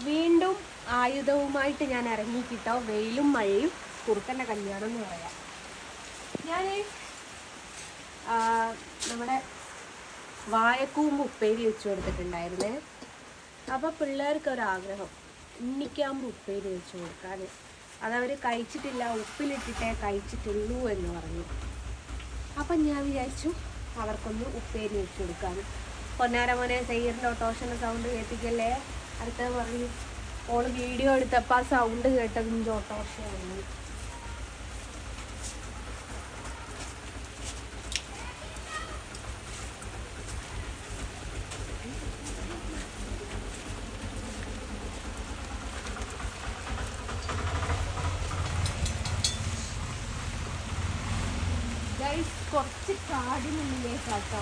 വീണ്ടും ആയുധവുമായിട്ട് ഞാൻ ഇറങ്ങിക്കിട്ടോ. വെയിലും മഴയും, കുറുക്കൻ്റെ കല്യാണം എന്ന് പറയാം. ഞാൻ നമ്മുടെ വാഴക്കൂമ്പ് ഉപ്പേരി വെച്ച് കൊടുത്തിട്ടുണ്ടായിരുന്നേ. അപ്പോൾ പിള്ളേർക്കൊരാഗ്രഹം ഉണ്ണിക്കാമ്പ് ഉപ്പേരി വെച്ച് കൊടുക്കാൻ. അതവർ കഴിച്ചിട്ടില്ല, ഉപ്പിലിട്ടിട്ടേ കഴിച്ചിട്ടുള്ളൂ എന്ന് പറഞ്ഞു. അപ്പം ഞാൻ വിചാരിച്ചു അവർക്കൊന്ന് ഉപ്പേരി വെച്ച് കൊടുക്കാൻ. പൊന്നാരമോനെ സയ്യറിൻ്റെ ഓട്ടോഷൻ്റെ സൗണ്ട് കേൾപ്പിക്കല്ലേ. അടുത്തത് പറഞ്ഞു ഓള് വീഡിയോ എടുത്തപ്പോൾ ആ സൗണ്ട് കേട്ടതിൻ്റെ ഓട്ടോഷയാണ്. കുറച്ച് കാടിനുള്ളിലേക്കാട്ടോ.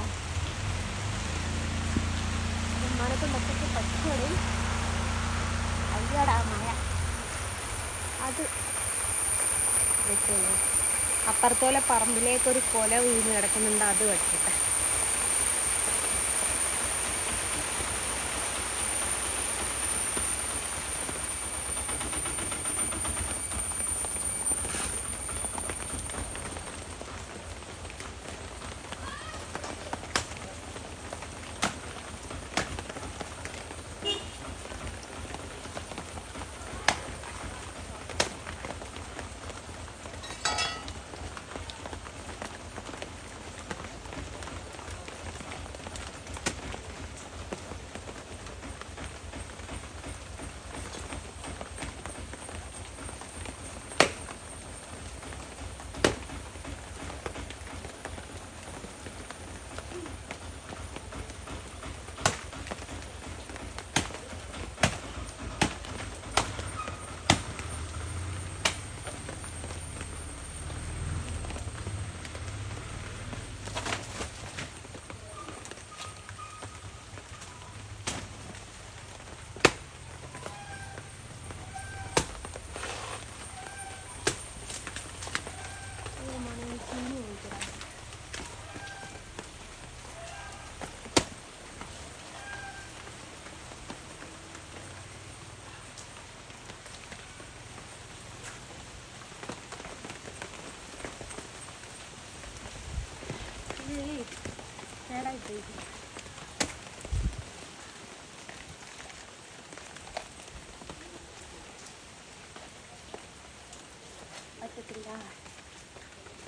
ഉമ്മാനെക്കൊണ്ടൊക്കെ പറ്റും. അയ്യടാ മഴ. അത് വെച്ചോളൂ. അപ്പുറത്തോലെ പറമ്പിലേക്കൊരു കൊല വീണ് കിടക്കുന്നുണ്ട്, അത് വെച്ചട്ടെ. പറ്റത്തില്ല,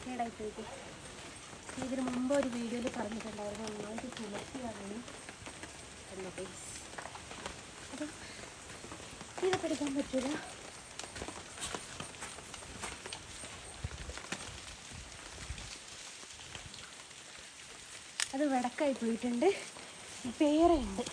കേടായിപ്പോയിട്ട്. ഇതിന് മുമ്പ് ഒരു വീഡിയോയിൽ പറഞ്ഞിട്ടുണ്ടായിരുന്നു നന്നായിട്ട് തുളസിയാണ് എന്ന പേസ്. അത് തീരെ പഠിക്കാൻ പറ്റില്ല. അത് വെടക്കായി പോയിട്ടുണ്ട്. പേരയുണ്ട്.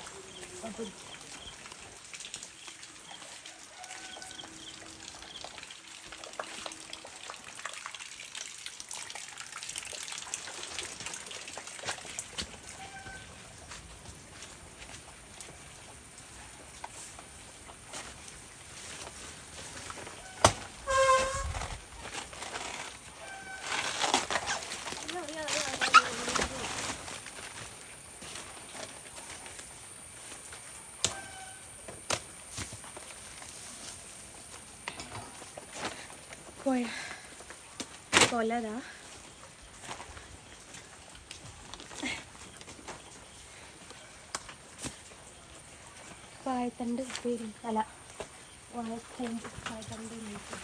പോയ കൊലതാ. വാഴത്തണ്ട് ഉപ്പേരി അല്ല, വാഴത്തണ്ട് നീക്കി.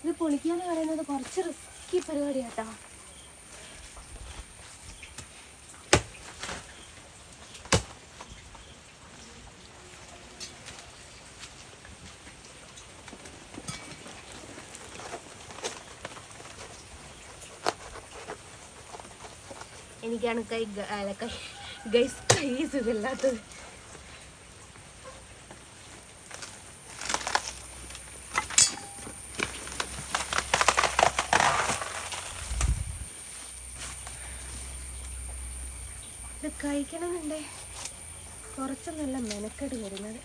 ഇത് പൊളിക്കാന്ന് പറയുന്നത് കുറച്ച് റിസ്കി പരിപാടിയാട്ടോ. എനിക്കാണ് കൈ സുഖമില്ലാത്തത്. ഇത് കഴിക്കണമെന്നുണ്ടേ. കുറച്ച് നല്ല മെനക്കെട് വരുന്നത്.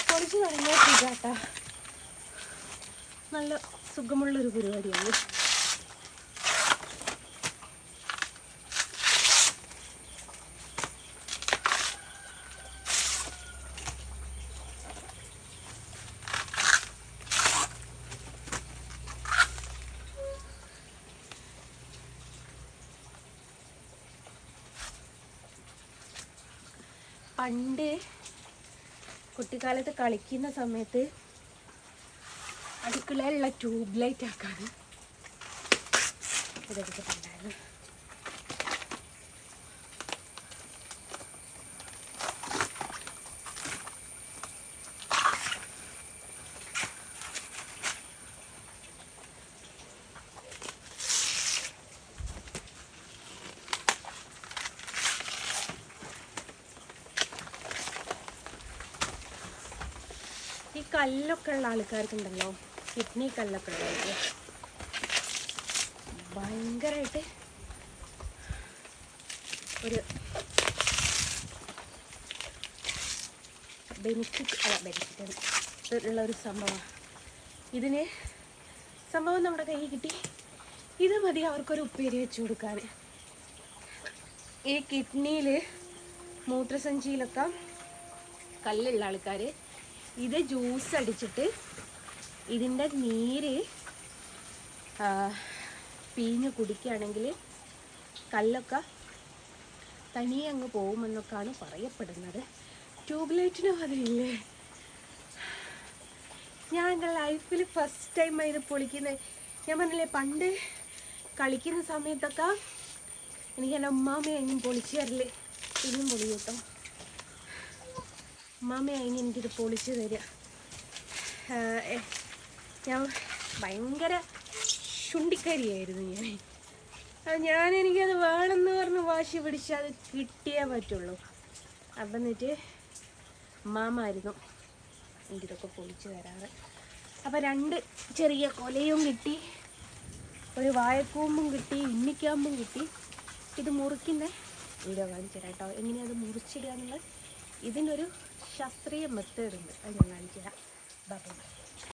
പൊളിച്ച് തുടങ്ങിയ സുഖാട്ടാ, നല്ല സുഖമുള്ളൊരു പരിപാടിയാണ്. പണ്ട് കുട്ടിക്കാലത്ത് കളിക്കുന്ന സമയത്ത് അടുക്കളയിലുള്ള ട്യൂബ് ലൈറ്റ് ആക്കാതെ ഇതെടുത്തിട്ടുണ്ടായിരുന്നു. ഈ കല്ലൊക്കെ ഉള്ള ആൾക്കാർക്കുണ്ടല്ലോ, കിഡ്നി കല്ലൊക്കെ ഉള്ളവർക്ക് ഭയങ്കരമായിട്ട് ഒരു ബെനിഫിറ്റ് ഉള്ള ഒരു സംഭവമാണ്. ഇതിന് സംഭവം നമ്മുടെ കയ്യിൽ കിട്ടി, ഇത് മതി അവർക്കൊരു ഉപ്പേരി വെച്ച് കൊടുക്കാൻ. ഈ കിഡ്നിയിൽ മൂത്രസഞ്ചിയിലൊക്കെ കല്ലുള്ള ആൾക്കാർ ഇത് ജ്യൂസ് അടിച്ചിട്ട് ഇതിൻ്റെ നീര് പിഴിഞ്ഞ് കുടിക്കുകയാണെങ്കിൽ കല്ലൊക്കെ തനിയെ അങ്ങ് പോകുമെന്നൊക്കെയാണ് പറയപ്പെടുന്നത്. ട്യൂബ്ലൈറ്റിനും അതിലില്ലേ. ഞാൻ എൻ്റെ ലൈഫിൽ ഫസ്റ്റ് ടൈമാണ് ഇത് പൊളിക്കുന്നത്. ഞാൻ പറഞ്ഞില്ലേ, പണ്ട് കളിക്കുന്ന സമയത്തൊക്കെ എനിക്ക് എൻ്റെ ഉമ്മാമയായിരുന്നു പൊളിച്ച് തരല്. ഇനിയും പൊളി കേട്ടോ, ഉമ്മാമയായിരുന്നു എനിക്കിത് പൊളിച്ച് തരിക. ഞാൻ ഭയങ്കര ശുണ്ടിക്കരിയായിരുന്നു എനിക്കത് വേണമെന്ന് പറഞ്ഞ് വാശി പിടിച്ച് അത് കിട്ടിയേ പറ്റുള്ളൂ. അപ്പം എന്നിട്ട് മാമായിരുന്നു എനിക്കിതൊക്കെ പൊളിച്ച് തരാറ്. അപ്പം 2 ചെറിയ കൊലയും കിട്ടി, ഒരു വാഴക്കൂമ്പും കിട്ടി, ഇന്നിക്കാമ്പും കിട്ടി. ഇത് മുറിക്കുന്ന വീഡിയോ കാണിച്ചു തരാം കേട്ടോ, എങ്ങനെയത് മുറിച്ചിടുക എന്നുള്ളത്. ഇതിനൊരു ശാസ്ത്രീയ മെത്തേഡ് ഉണ്ട്, അത് ഞാൻ കാണിച്ചു തരാം.